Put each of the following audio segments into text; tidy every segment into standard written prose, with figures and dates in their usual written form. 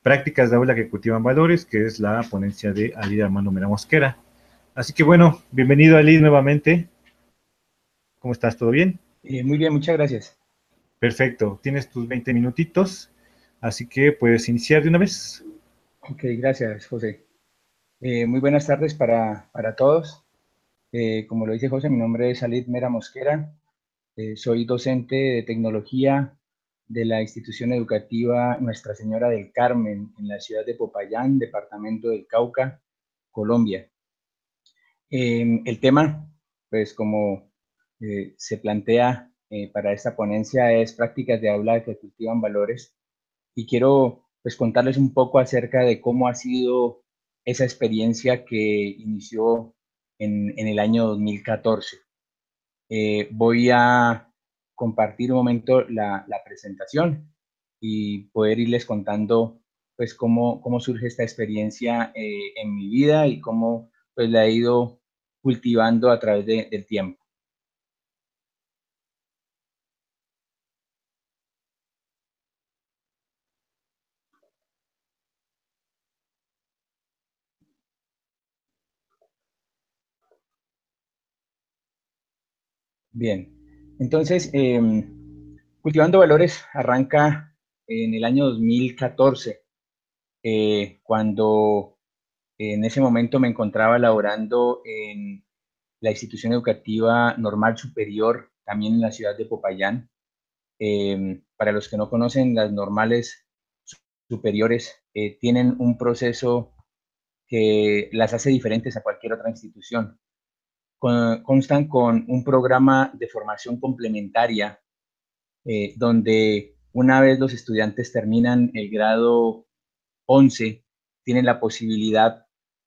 Prácticas de aula que cultivan valores, que es la ponencia de Ali Armando Mera Mosquera. Así que bueno, bienvenido Ali nuevamente. ¿Cómo estás? ¿Todo bien? Muy bien, muchas gracias. Perfecto, tienes tus 20 minutitos, así que puedes iniciar de una vez. Ok, gracias, José. Muy buenas tardes para todos. Como lo dice José, mi nombre es Alid Mera Mosquera. Soy docente de tecnología de la institución educativa Nuestra Señora del Carmen en la ciudad de Popayán, departamento del Cauca, Colombia. El tema, pues como se plantea para esta ponencia, es prácticas de aula que cultivan valores. Y quiero pues contarles un poco acerca de cómo ha sido esa experiencia que inició en el año 2014. Voy a compartir un momento la presentación y poder irles contando pues cómo surge esta experiencia en mi vida y cómo pues la he ido cultivando a través del tiempo. Bien, entonces Cultivando Valores arranca en el año 2014, cuando en ese momento me encontraba laborando en la institución educativa normal superior, también en la ciudad de Popayán. Para los que no conocen, las normales superiores tienen un proceso que las hace diferentes a cualquier otra institución. Constan con un programa de formación complementaria donde una vez los estudiantes terminan el grado 11, tienen la posibilidad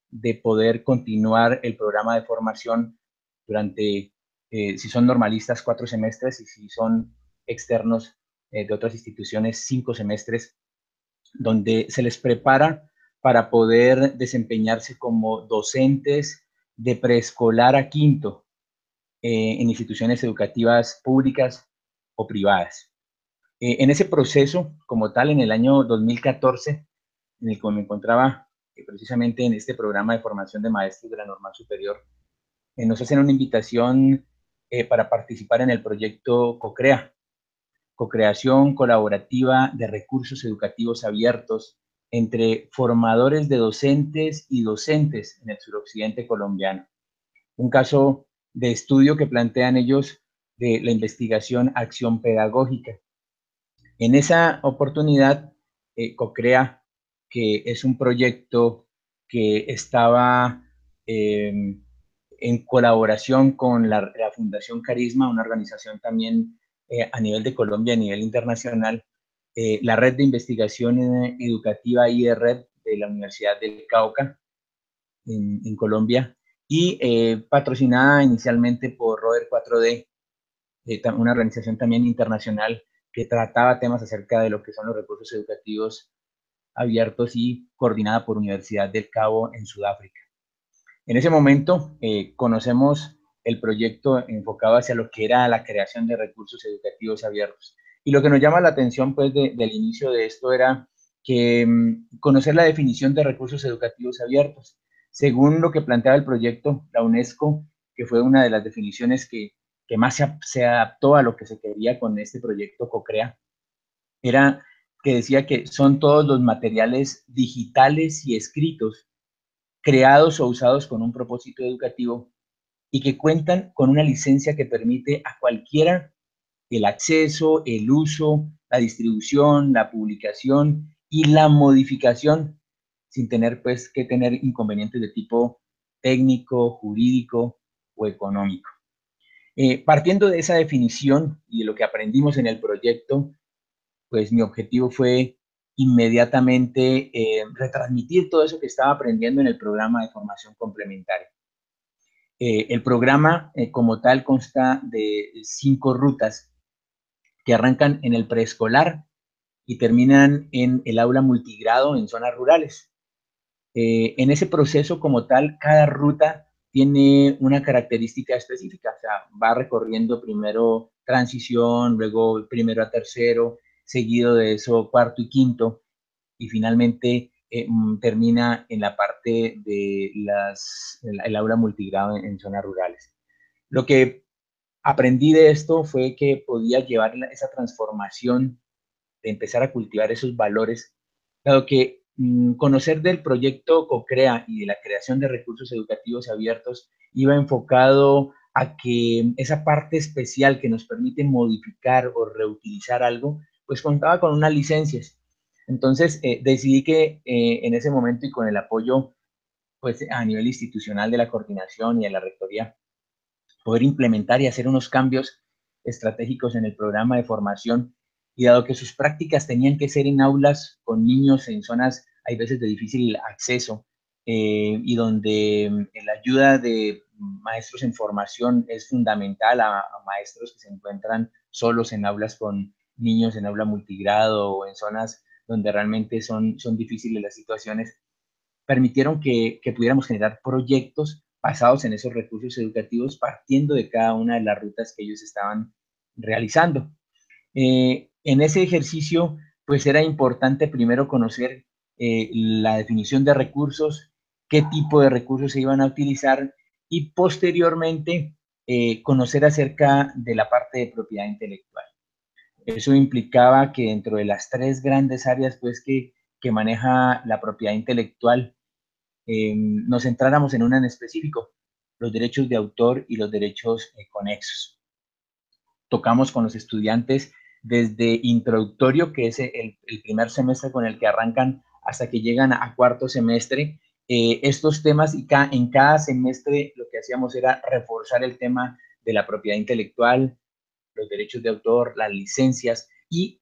de poder continuar el programa de formación durante, si son normalistas, 4 semestres, y si son externos de otras instituciones, 5 semestres, donde se les prepara para poder desempeñarse como docentes de preescolar a quinto en instituciones educativas públicas o privadas. En ese proceso, como tal, en el año 2014, en el que me encontraba precisamente en este programa de formación de maestros de la normal superior, nos hacen una invitación para participar en el proyecto COCREA, co-creación colaborativa de recursos educativos abiertos entre formadores de docentes y docentes en el suroccidente colombiano. Un caso de estudio que plantean ellos de la investigación acción pedagógica. En esa oportunidad, COCREA, que es un proyecto que estaba en colaboración con la Fundación Carisma, una organización también a nivel de Colombia, a nivel internacional, la red de investigación educativa IERED de la Universidad del Cauca en Colombia, y patrocinada inicialmente por Roder 4D, una organización también internacional que trataba temas acerca de lo que son los recursos educativos abiertos y coordinada por Universidad del Cabo en Sudáfrica. En ese momento conocemos el proyecto enfocado hacia lo que era la creación de recursos educativos abiertos. Y lo que nos llama la atención pues del inicio de esto era que conocer la definición de recursos educativos abiertos. Según lo que planteaba el proyecto, la UNESCO, que fue una de las definiciones que más se adaptó a lo que se quería con este proyecto COCREA, era que decía que son todos los materiales digitales y escritos creados o usados con un propósito educativo y que cuentan con una licencia que permite a cualquiera el acceso, el uso, la distribución, la publicación y la modificación sin tener pues que tener inconvenientes de tipo técnico, jurídico o económico. Partiendo de esa definición y de lo que aprendimos en el proyecto, pues mi objetivo fue inmediatamente retransmitir todo eso que estaba aprendiendo en el programa de formación complementaria. El programa como tal consta de 5 rutas que arrancan en el preescolar y terminan en el aula multigrado en zonas rurales. En ese proceso como tal, cada ruta tiene una característica específica, o sea, va recorriendo primero transición, luego primero a tercero, seguido de eso cuarto y quinto, y finalmente termina en la parte de el aula multigrado en zonas rurales. Lo que aprendí de esto fue que podía llevar esa transformación de empezar a cultivar esos valores, dado que conocer del proyecto CoCrea y de la creación de recursos educativos abiertos iba enfocado a que esa parte especial que nos permite modificar o reutilizar algo, pues contaba con unas licencias. Entonces decidí que en ese momento y con el apoyo pues a nivel institucional de la coordinación y de la rectoría, poder implementar y hacer unos cambios estratégicos en el programa de formación, y dado que sus prácticas tenían que ser en aulas con niños en zonas, hay veces de difícil acceso, y donde la ayuda de maestros en formación es fundamental a maestros que se encuentran solos en aulas con niños en aula multigrado o en zonas donde realmente son difíciles las situaciones, permitieron que pudiéramos generar proyectos basados en esos recursos educativos partiendo de cada una de las rutas que ellos estaban realizando. En ese ejercicio, pues era importante primero conocer la definición de recursos, qué tipo de recursos se iban a utilizar y posteriormente conocer acerca de la parte de propiedad intelectual. Eso implicaba que dentro de las tres grandes áreas pues, que maneja la propiedad intelectual, nos centráramos en una en específico, los derechos de autor y los derechos conexos. Tocamos con los estudiantes desde introductorio, que es el primer semestre con el que arrancan, hasta que llegan a cuarto semestre, estos temas, y en cada semestre lo que hacíamos era reforzar el tema de la propiedad intelectual, los derechos de autor, las licencias, y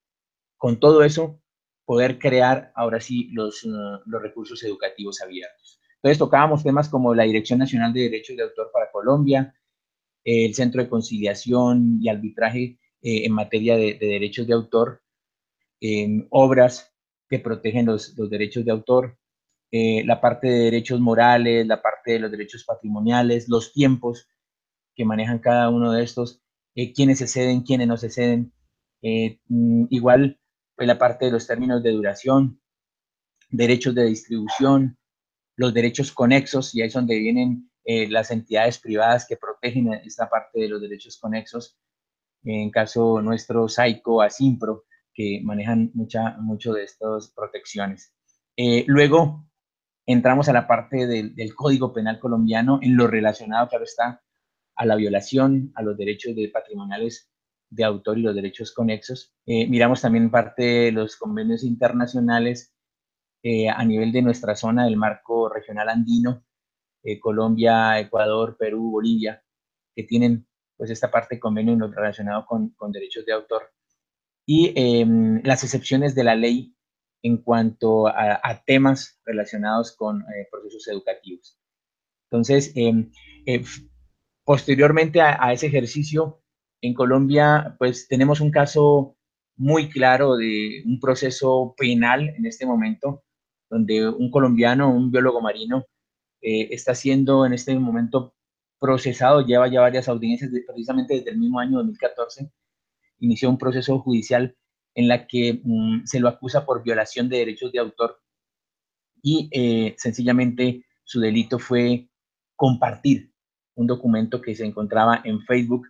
con todo eso poder crear ahora sí los recursos educativos abiertos. Entonces tocábamos temas como la Dirección Nacional de Derechos de Autor para Colombia, el Centro de Conciliación y Arbitraje en materia de derechos de autor, obras que protegen los derechos de autor, la parte de derechos morales, la parte de los derechos patrimoniales, los tiempos que manejan cada uno de estos, quiénes se ceden, quiénes no se ceden, igual pues, la parte de los términos de duración, derechos de distribución, los derechos conexos, y ahí es donde vienen las entidades privadas que protegen esta parte de los derechos conexos, en caso nuestro SAICO, ASIMPRO, que manejan mucho de estas protecciones. Luego entramos a la parte del Código Penal colombiano en lo relacionado, claro está, a la violación, a los derechos patrimoniales de autor y los derechos conexos. Miramos también parte de los convenios internacionales a nivel de nuestra zona del marco regional andino, Colombia, Ecuador, Perú, Bolivia, que tienen pues esta parte de convenio relacionado con derechos de autor, y las excepciones de la ley en cuanto a temas relacionados con procesos educativos. Entonces, posteriormente a ese ejercicio, en Colombia, pues tenemos un caso muy claro de un proceso penal en este momento, donde un colombiano, un biólogo marino, está siendo en este momento procesado, lleva ya varias audiencias, precisamente desde el mismo año 2014, inició un proceso judicial en la que se lo acusa por violación de derechos de autor, y sencillamente su delito fue compartir un documento que se encontraba en Facebook.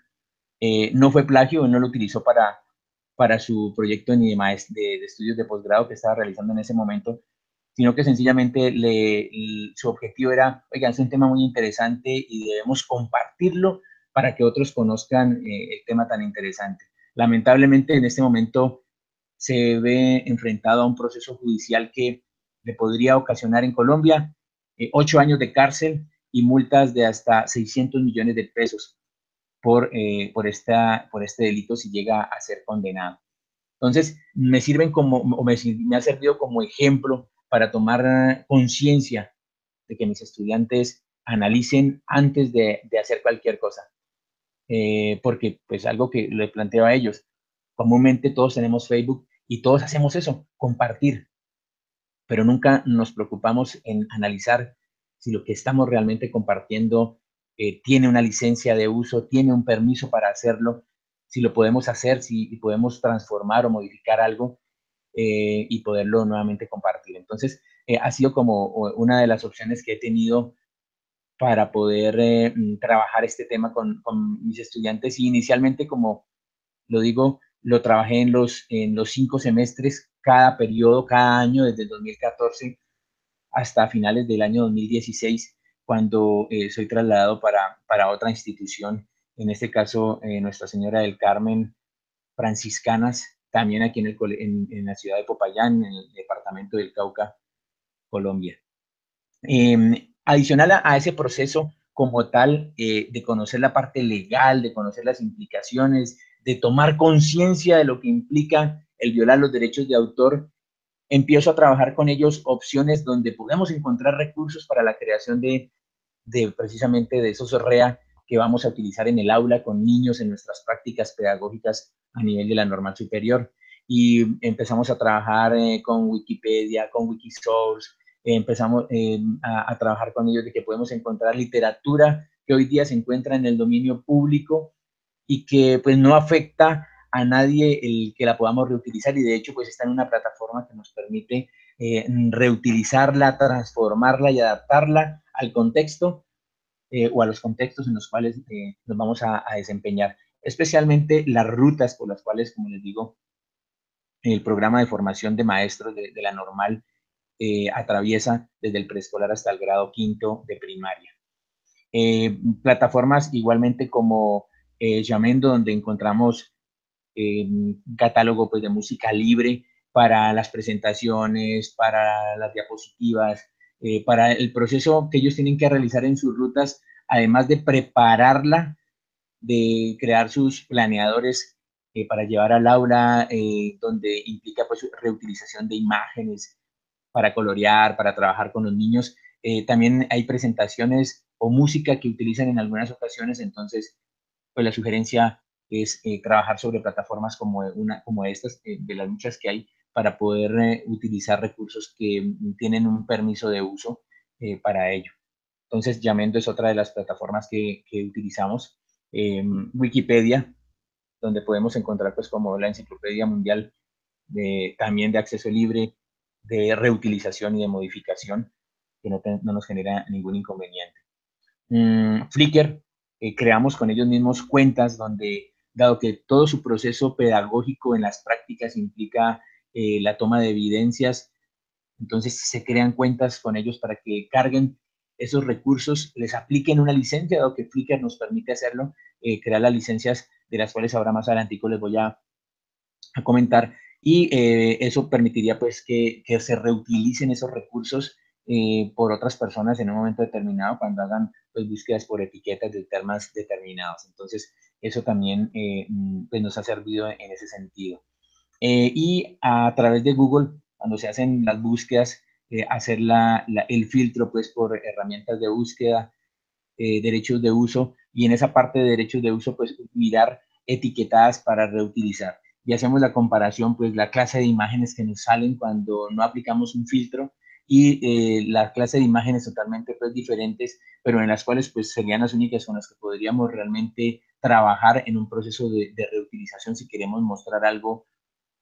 No fue plagio, no lo utilizó para su proyecto ni de estudios de posgrado que estaba realizando en ese momento, sino que sencillamente su objetivo era, oigan, es un tema muy interesante y debemos compartirlo para que otros conozcan el tema tan interesante. Lamentablemente en este momento se ve enfrentado a un proceso judicial que le podría ocasionar en Colombia 8 años de cárcel y multas de hasta 600 millones de pesos por este delito si llega a ser condenado. Entonces, me ha servido como ejemplo para tomar conciencia de que mis estudiantes analicen antes de hacer cualquier cosa. Porque, pues, algo que le planteo a ellos, comúnmente todos tenemos Facebook y todos hacemos eso, compartir, pero nunca nos preocupamos en analizar si lo que estamos realmente compartiendo tiene una licencia de uso, tiene un permiso para hacerlo, si lo podemos hacer, si podemos transformar o modificar algo. y poderlo nuevamente compartir. Entonces, ha sido como una de las opciones que he tenido para poder trabajar este tema con mis estudiantes. Y inicialmente, como lo digo, lo trabajé en los 5 semestres, cada periodo, cada año, desde el 2014 hasta finales del año 2016, cuando soy trasladado para otra institución, en este caso Nuestra Señora del Carmen Franciscanas, también aquí en la ciudad de Popayán, en el departamento del Cauca, Colombia. Adicional a ese proceso como tal, de conocer la parte legal, de conocer las implicaciones, de tomar conciencia de lo que implica el violar los derechos de autor, empiezo a trabajar con ellos opciones donde podemos encontrar recursos para la creación de precisamente de esos REA que vamos a utilizar en el aula con niños en nuestras prácticas pedagógicas a nivel de la normal superior. Y empezamos a trabajar con Wikipedia, con Wikisource, empezamos a trabajar con ellos de que podemos encontrar literatura que hoy día se encuentra en el dominio público y que pues no afecta a nadie el que la podamos reutilizar, y de hecho pues está en una plataforma que nos permite reutilizarla, transformarla y adaptarla al contexto o a los contextos en los cuales nos vamos a desempeñar, especialmente las rutas por las cuales, como les digo, el programa de formación de maestros de la normal atraviesa desde el preescolar hasta el grado quinto de primaria. Plataformas igualmente como Jamendo, donde encontramos catálogo pues, de música libre para las presentaciones, para las diapositivas, para el proceso que ellos tienen que realizar en sus rutas, además de prepararla, de crear sus planeadores para llevar al aula, donde implica pues, reutilización de imágenes para colorear, para trabajar con los niños. También hay presentaciones o música que utilizan en algunas ocasiones, entonces pues la sugerencia es trabajar sobre plataformas como estas, de las muchas que hay, para poder utilizar recursos que tienen un permiso de uso para ello. Entonces, Yamendo es otra de las plataformas que utilizamos. Wikipedia, donde podemos encontrar pues como la enciclopedia mundial también de acceso libre, de reutilización y de modificación, que no nos genera ningún inconveniente. Flickr, creamos con ellos mismos cuentas donde, dado que todo su proceso pedagógico en las prácticas implica la toma de evidencias, entonces se crean cuentas con ellos para que carguen esos recursos, les apliquen una licencia, dado que Flickr nos permite hacerlo, crear las licencias de las cuales ahora más adelantico les voy a comentar, y eso permitiría pues que se reutilicen esos recursos por otras personas en un momento determinado cuando hagan pues, búsquedas por etiquetas de temas determinados. Entonces, eso también pues, nos ha servido en ese sentido. Y a través de Google, cuando se hacen las búsquedas, hacer el filtro pues, por herramientas de búsqueda, derechos de uso, y en esa parte de derechos de uso, pues mirar etiquetadas para reutilizar. Y hacemos la comparación, pues la clase de imágenes que nos salen cuando no aplicamos un filtro y la clase de imágenes totalmente pues diferentes, pero en las cuales pues serían las únicas con las que podríamos realmente trabajar en un proceso de reutilización si queremos mostrar algo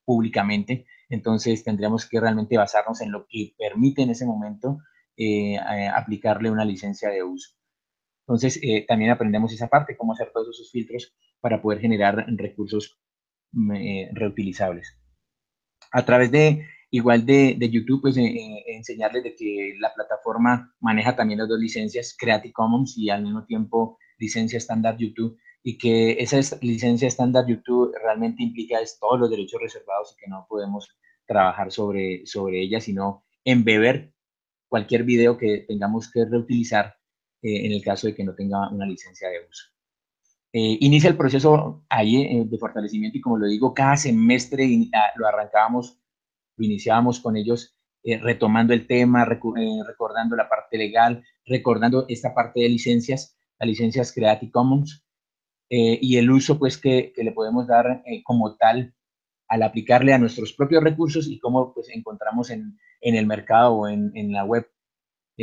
públicamente. Entonces tendríamos que realmente basarnos en lo que permite en ese momento aplicarle una licencia de uso. Entonces, también aprendemos esa parte, cómo hacer todos esos filtros para poder generar recursos reutilizables. A través igual de YouTube, pues enseñarles de que la plataforma maneja también las dos licencias, Creative Commons y al mismo tiempo licencia estándar YouTube, y que esa licencia estándar YouTube realmente implica todos los derechos reservados y que no podemos trabajar sobre ella, sino embeber cualquier video que tengamos que reutilizar en el caso de que no tenga una licencia de uso. Inicia el proceso ahí de fortalecimiento, y como lo digo, cada semestre lo arrancábamos, lo iniciábamos con ellos retomando el tema, recordando la parte legal, recordando esta parte de licencias, las licencias Creative Commons, y el uso pues que le podemos dar como tal al aplicarle a nuestros propios recursos, y cómo pues encontramos en el mercado o en la web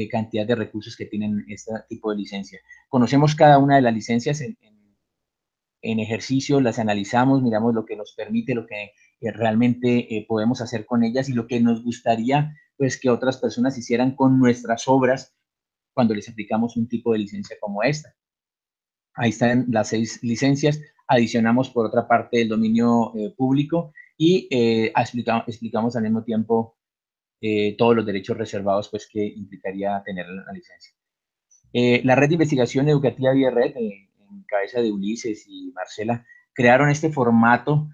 cantidad de recursos que tienen este tipo de licencia. Conocemos cada una de las licencias en ejercicio, las analizamos, miramos lo que nos permite, lo que realmente podemos hacer con ellas y lo que nos gustaría pues que otras personas hicieran con nuestras obras cuando les aplicamos un tipo de licencia como esta. Ahí están las 6 licencias, adicionamos por otra parte el dominio público y explicamos al mismo tiempo todos los derechos reservados pues, que implicaría tener la licencia. La red de investigación educativa Vía Red, en cabeza de Ulises y Marcela, crearon este formato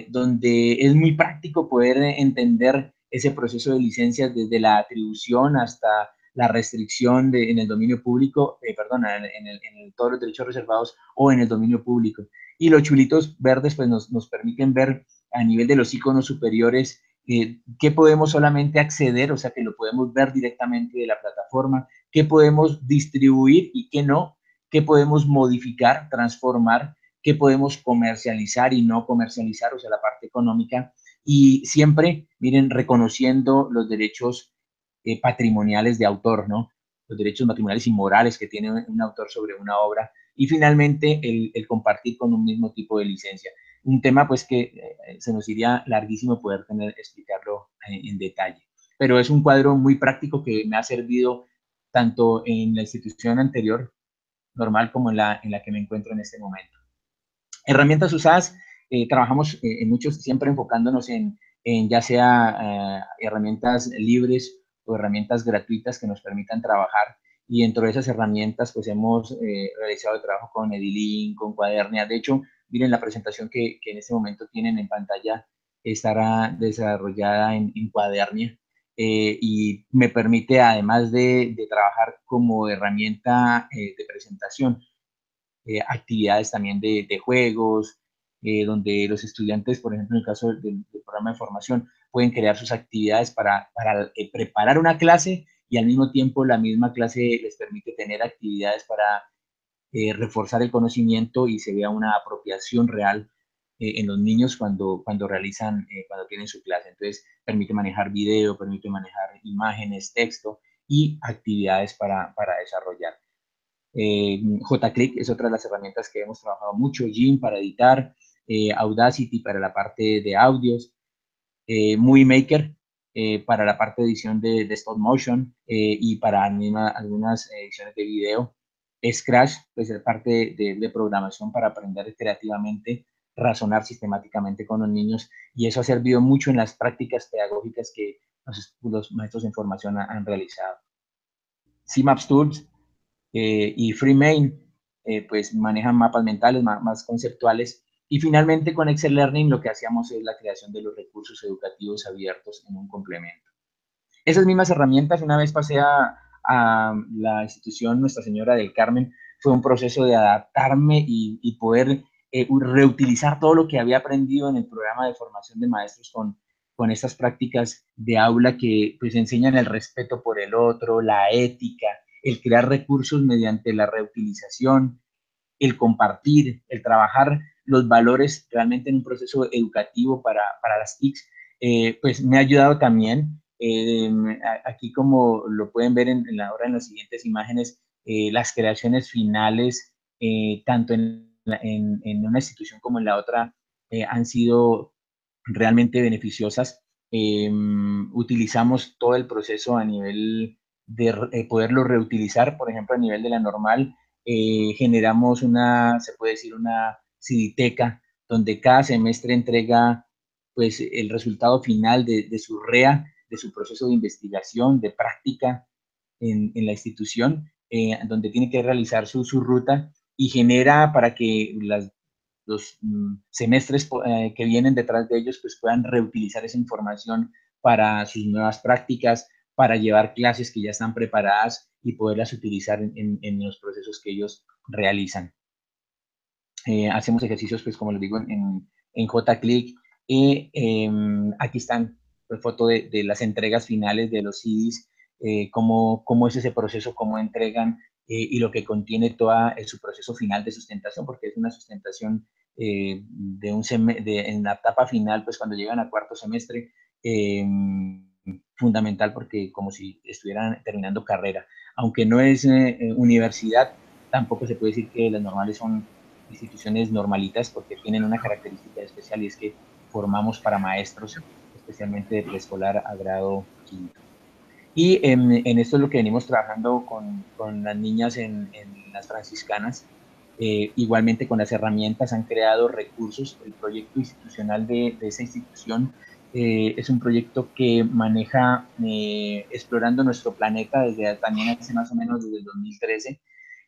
donde es muy práctico poder entender ese proceso de licencias desde la atribución hasta la restricción en el dominio público, en todos los derechos reservados o en el dominio público. Y los chulitos verdes pues nos permiten ver a nivel de los iconos superiores qué podemos solamente acceder, o sea que lo podemos ver directamente de la plataforma, qué podemos distribuir y qué no, qué podemos modificar, transformar, qué podemos comercializar y no comercializar, o sea, la parte económica, y siempre, miren, reconociendo los derechos patrimoniales de autor, ¿no? Los derechos patrimoniales y morales que tiene un autor sobre una obra, y finalmente el compartir con un mismo tipo de licencia. Un tema pues que se nos iría larguísimo poder explicarlo en detalle, pero es un cuadro muy práctico que me ha servido tanto en la institución anterior, normal, como en la que me encuentro en este momento. Herramientas usadas, trabajamos en muchos, siempre enfocándonos en ya sea herramientas libres o herramientas gratuitas que nos permitan trabajar. Y dentro de esas herramientas, pues hemos realizado el trabajo con Edilin, con Cuadernia. De hecho, miren la presentación que en este momento tienen en pantalla, estará desarrollada en Cuadernia. Y me permite, además de trabajar como herramienta de presentación, actividades también de juegos, donde los estudiantes, por ejemplo, en el caso del programa de formación, pueden crear sus actividades para preparar una clase y al mismo tiempo la misma clase les permite tener actividades para reforzar el conocimiento y se vea una apropiación real en los niños cuando realizan, cuando tienen su clase. Entonces, permite manejar video, permite manejar imágenes, texto y actividades para desarrollar. JClick es otra de las herramientas que hemos trabajado mucho, Jim para editar, Audacity para la parte de audios, Movie Maker para la parte de edición de stop motion y para algunas ediciones de video, Scratch, pues es parte de programación para aprender creativamente, razonar sistemáticamente con los niños, y eso ha servido mucho en las prácticas pedagógicas que los maestros de información han realizado. CMAPS Tools y FreeMain, pues manejan mapas mentales más conceptuales. Y finalmente con Excel Learning lo que hacíamos es la creación de los recursos educativos abiertos en un complemento. Esas mismas herramientas, una vez pasé a la institución Nuestra Señora del Carmen, fue un proceso de adaptarme y poder reutilizar todo lo que había aprendido en el programa de formación de maestros con estas prácticas de aula que pues enseñan el respeto por el otro, la ética, el crear recursos mediante la reutilización, el compartir, el trabajar los valores realmente en un proceso educativo para las TICs, pues me ha ayudado también. Aquí como lo pueden ver en las siguientes imágenes, las creaciones finales, tanto en una institución como en la otra, han sido realmente beneficiosas. Utilizamos todo el proceso a nivel de poderlo reutilizar, por ejemplo, a nivel de la normal, generamos se puede decir, una CIDITECA, donde cada semestre entrega pues el resultado final de su REA, de su proceso de investigación, de práctica en la institución, donde tiene que realizar su ruta y genera para que los semestres que vienen detrás de ellos pues puedan reutilizar esa información para sus nuevas prácticas, para llevar clases que ya están preparadas y poderlas utilizar en los procesos que ellos realizan. Hacemos ejercicios, pues como les digo, en JClick. Aquí están pues, fotos de las entregas finales de los CDs, cómo es ese proceso, cómo entregan y lo que contiene todo su proceso final de sustentación, porque es una sustentación en la etapa final, pues cuando llegan a cuarto semestre, fundamental porque como si estuvieran terminando carrera. Aunque no es universidad, tampoco se puede decir que las normales son instituciones normalitas porque tienen una característica especial y es que formamos para maestros, especialmente de preescolar a grado quinto. Y en esto es lo que venimos trabajando con las niñas en las franciscanas. Igualmente con las herramientas han creado recursos. El proyecto institucional de esa institución es un proyecto que maneja explorando nuestro planeta desde también hace más o menos desde el 2013.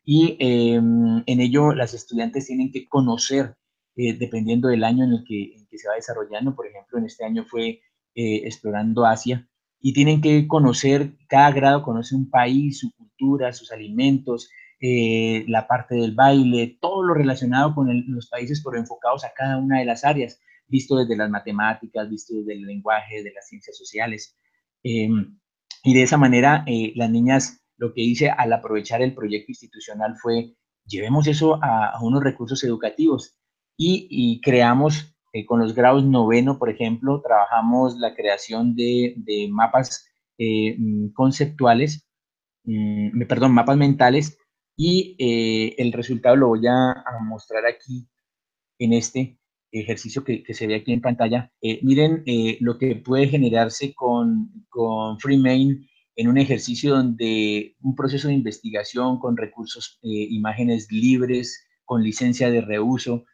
Y en ello las estudiantes tienen que conocer, dependiendo del año en que se va desarrollando. Por ejemplo, en este año fue explorando Asia, y tienen que conocer, cada grado conoce un país, su cultura, sus alimentos, la parte del baile, todo lo relacionado con los países, pero enfocados a cada una de las áreas, visto desde las matemáticas, visto desde el lenguaje, de las ciencias sociales. Y de esa manera, las niñas, lo que hice al aprovechar el proyecto institucional fue, llevemos eso a unos recursos educativos y creamos con los grados noveno, por ejemplo, trabajamos la creación de mapas conceptuales, perdón, mapas mentales, y el resultado lo voy a mostrar aquí en este ejercicio que se ve aquí en pantalla. Miren lo que puede generarse con FreeMain en un ejercicio donde un proceso de investigación con recursos, imágenes libres, con licencia de reuso,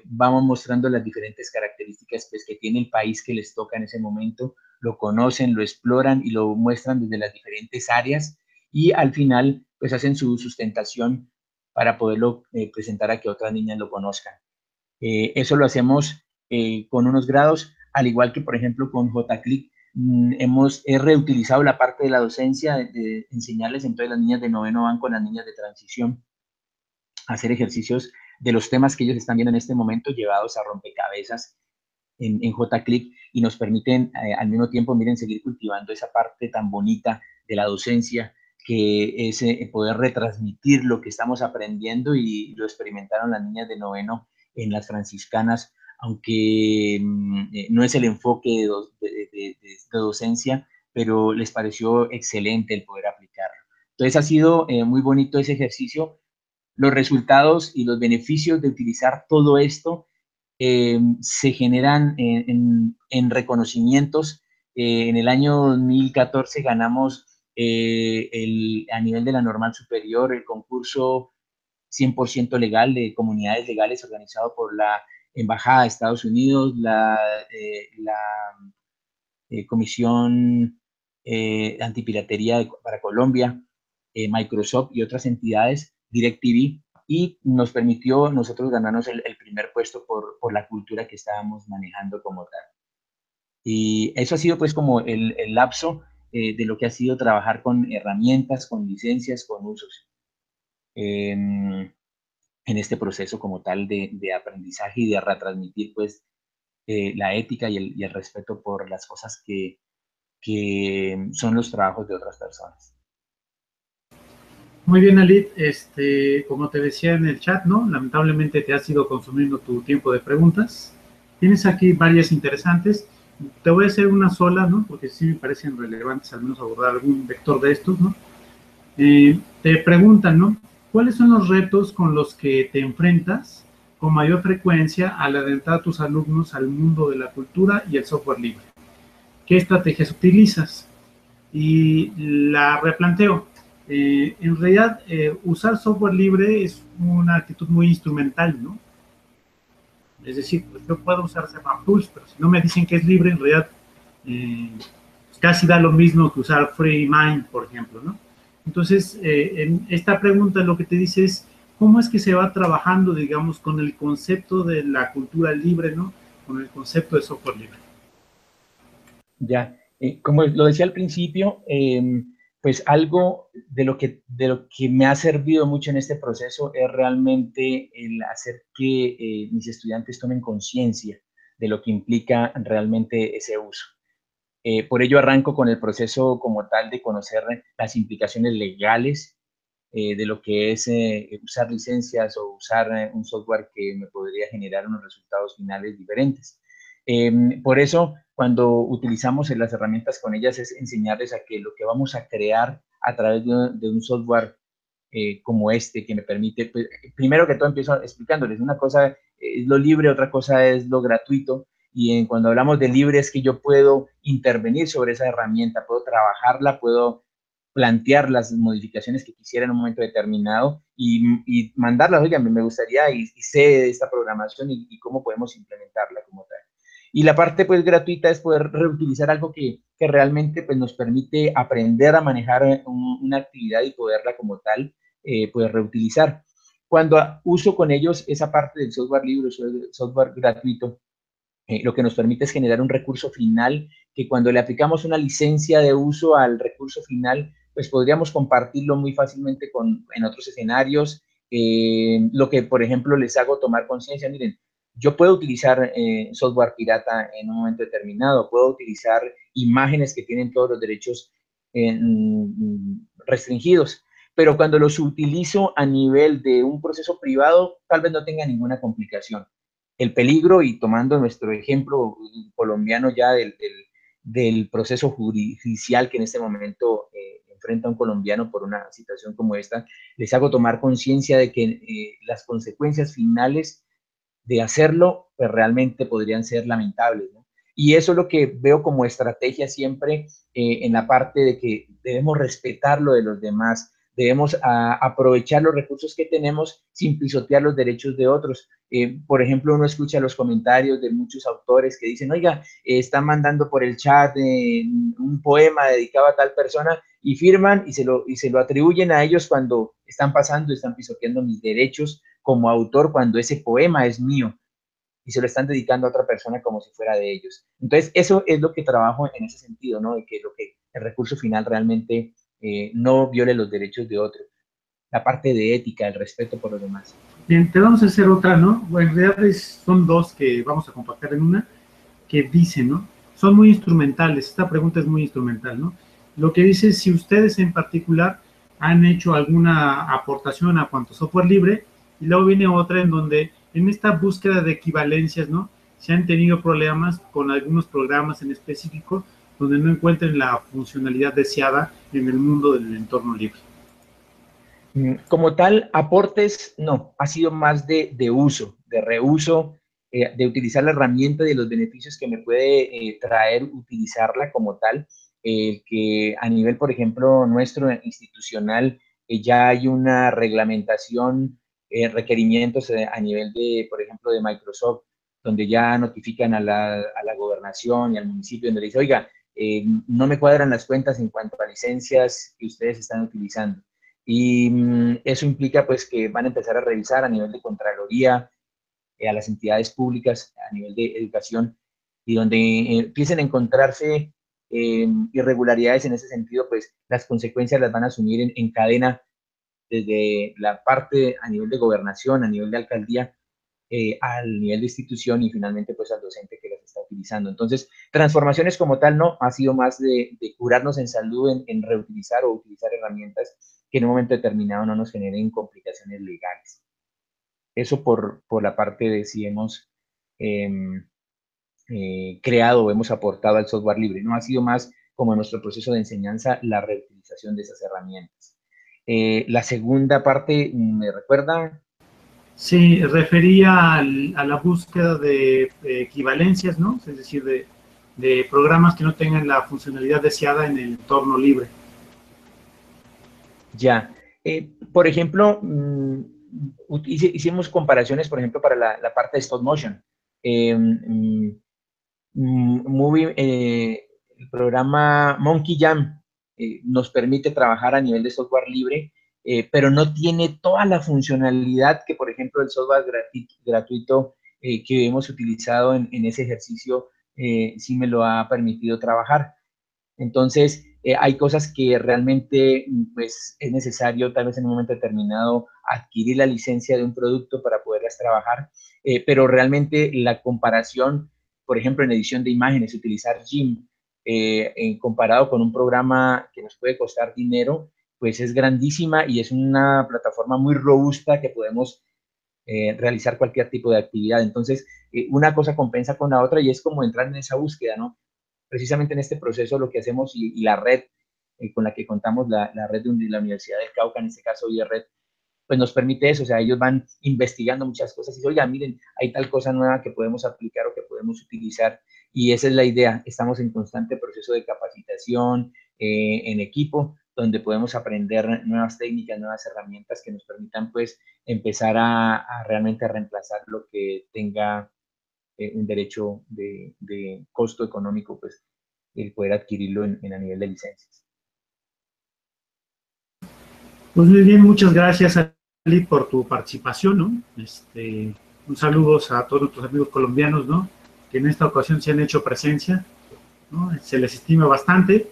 vamos mostrando las diferentes características pues, que tiene el país que les toca en ese momento, lo conocen, lo exploran y lo muestran desde las diferentes áreas, y al final pues hacen su sustentación para poderlo presentar a que otras niñas lo conozcan. Eso lo hacemos con unos grados, al igual que, por ejemplo, con JClick. He reutilizado la parte de la docencia, de enseñarles, entonces las niñas de noveno van con las niñas de transición a hacer ejercicios de los temas que ellos están viendo en este momento, llevados a rompecabezas en JClick, y nos permiten al mismo tiempo, miren, seguir cultivando esa parte tan bonita de la docencia, que es poder retransmitir lo que estamos aprendiendo, y lo experimentaron las niñas de noveno en las franciscanas, aunque no es el enfoque de docencia, pero les pareció excelente el poder aplicarlo. Entonces ha sido muy bonito ese ejercicio. Los resultados y los beneficios de utilizar todo esto se generan en reconocimientos. En el año 2014 ganamos a nivel de la normal superior el concurso 100% legal de comunidades legales organizado por la Embajada de Estados Unidos, la Comisión Antipiratería para Colombia, Microsoft y otras entidades, DirecTV, y nos permitió nosotros ganarnos el primer puesto por la cultura que estábamos manejando como tal. Y eso ha sido pues como el lapso de lo que ha sido trabajar con herramientas, con licencias, con usos en este proceso como tal de aprendizaje y de retransmitir pues la ética y el respeto por las cosas que son los trabajos de otras personas. Muy bien, Alit. Como te decía en el chat, ¿no? Lamentablemente te has ido consumiendo tu tiempo de preguntas. Tienes aquí varias interesantes. Te voy a hacer una sola, ¿no? Porque sí me parecen relevantes al menos abordar algún vector de estos, ¿no? Te preguntan, ¿no? ¿Cuáles son los retos con los que te enfrentas con mayor frecuencia al adentrar a tus alumnos al mundo de la cultura y el software libre? ¿Qué estrategias utilizas? Y la replanteo. En realidad, usar software libre es una actitud muy instrumental, ¿no? Es decir, pues yo puedo usar CMAP-Tools, pero si no me dicen que es libre, en realidad casi da lo mismo que usar FreeMind, por ejemplo, ¿no? Entonces, en esta pregunta lo que te dice es, ¿cómo es que se va trabajando, digamos, con el concepto de la cultura libre, ¿no? Con el concepto de software libre. Ya, como lo decía al principio, pues algo de lo que me ha servido mucho en este proceso es realmente el hacer que mis estudiantes tomen conciencia de lo que implica realmente ese uso. Por ello arranco con el proceso como tal de conocer las implicaciones legales de lo que es usar licencias o usar un software que me podría generar unos resultados finales diferentes. Por eso, cuando utilizamos las herramientas con ellas, es enseñarles a que lo que vamos a crear a través de un software como este, que me permite, pues, primero que todo empiezo explicándoles, una cosa es lo libre, otra cosa es lo gratuito, cuando hablamos de libre es que yo puedo intervenir sobre esa herramienta, puedo trabajarla, puedo plantear las modificaciones que quisiera en un momento determinado y mandarlas, oigan, me gustaría y sé de esta programación y cómo podemos implementarla como tal. Y la parte pues gratuita es poder reutilizar algo que realmente pues nos permite aprender a manejar una actividad y poderla como tal pues reutilizar. Cuando uso con ellos esa parte del software libre, software gratuito, lo que nos permite es generar un recurso final que cuando le aplicamos una licencia de uso al recurso final, pues podríamos compartirlo muy fácilmente en otros escenarios. Lo que, por ejemplo, les hago tomar conciencia, miren, yo puedo utilizar software pirata en un momento determinado, puedo utilizar imágenes que tienen todos los derechos restringidos, pero cuando los utilizo a nivel de un proceso privado, tal vez no tenga ninguna complicación. El peligro, y tomando nuestro ejemplo colombiano ya del proceso judicial que en este momento enfrenta un colombiano por una situación como esta, les hago tomar conciencia de que las consecuencias finales de hacerlo pues realmente podrían ser lamentables, ¿no? Y eso es lo que veo como estrategia siempre en la parte de que debemos respetar lo de los demás, debemos aprovechar los recursos que tenemos sin pisotear los derechos de otros. Por ejemplo, uno escucha los comentarios de muchos autores que dicen, oiga, están mandando por el chat un poema dedicado a tal persona y firman y se lo atribuyen a ellos cuando están pasando, están pisoteando mis derechos como autor cuando ese poema es mío y se lo están dedicando a otra persona como si fuera de ellos. Entonces, eso es lo que trabajo en ese sentido, ¿no? De que el recurso final realmente no viole los derechos de otros. La parte de ética, el respeto por los demás. Bien, te vamos a hacer otra, ¿no? Bueno, en realidad son dos que vamos a compactar en una, que dicen, ¿no? Son muy instrumentales, esta pregunta es muy instrumental, ¿no? Lo que dice es si ustedes en particular han hecho alguna aportación a cuanto software libre, y luego viene otra en donde en esta búsqueda de equivalencias, ¿no? Se han tenido problemas con algunos programas en específico donde no encuentren la funcionalidad deseada en el mundo del entorno libre. Como tal, aportes, no, ha sido más de uso, de reuso, de utilizar la herramienta y de los beneficios que me puede traer utilizarla como tal, que a nivel, por ejemplo, nuestro institucional, ya hay una reglamentación, requerimientos a nivel de, por ejemplo, de Microsoft, donde ya notifican a la gobernación y al municipio, donde le dice, oiga, no me cuadran las cuentas en cuanto a licencias que ustedes están utilizando. Y eso implica pues que van a empezar a revisar a nivel de Contraloría, a las entidades públicas, a nivel de educación, y donde empiecen a encontrarse irregularidades en ese sentido, pues las consecuencias las van a asumir en cadena desde la parte a nivel de gobernación, a nivel de alcaldía, al nivel de institución y finalmente pues al docente que las está utilizando. Entonces, transformaciones como tal no, ha sido más de curarnos en salud, en reutilizar o utilizar herramientas que en un momento determinado no nos generen complicaciones legales. Eso por la parte de si hemos creado o hemos aportado al software libre. No ha sido más como en nuestro proceso de enseñanza la reutilización de esas herramientas. La segunda parte, ¿me recuerda? Sí, refería a la búsqueda de equivalencias, ¿no? Es decir, de programas que no tengan la funcionalidad deseada en el entorno libre. Ya. Por ejemplo, hicimos comparaciones, por ejemplo, para la parte de stop motion. El programa Monkey Jam nos permite trabajar a nivel de software libre, pero no tiene toda la funcionalidad que, por ejemplo, el software gratuito que hemos utilizado en ese ejercicio sí me lo ha permitido trabajar. Entonces, hay cosas que realmente pues, es necesario tal vez en un momento determinado adquirir la licencia de un producto para poderlas trabajar, pero realmente la comparación, por ejemplo, en edición de imágenes, utilizar GIMP comparado con un programa que nos puede costar dinero, pues es grandísima y es una plataforma muy robusta que podemos realizar cualquier tipo de actividad. Entonces, una cosa compensa con la otra y es como entrar en esa búsqueda, ¿no? Precisamente en este proceso lo que hacemos y la red con la que contamos, la red de la Universidad del Cauca, en este caso IERRED, pues nos permite eso, o sea, ellos van investigando muchas cosas y dicen, oiga, miren, hay tal cosa nueva que podemos aplicar o que podemos utilizar, y esa es la idea. Estamos en constante proceso de capacitación en equipo, donde podemos aprender nuevas técnicas, nuevas herramientas que nos permitan, pues, empezar a realmente reemplazar lo que tenga un derecho de costo económico, pues, el poder adquirirlo a nivel de licencias. Pues muy bien, muchas gracias, Ali, por tu participación, ¿no? Un saludo a todos nuestros amigos colombianos, ¿no? Que en esta ocasión se han hecho presencia, ¿no? Se les estima bastante.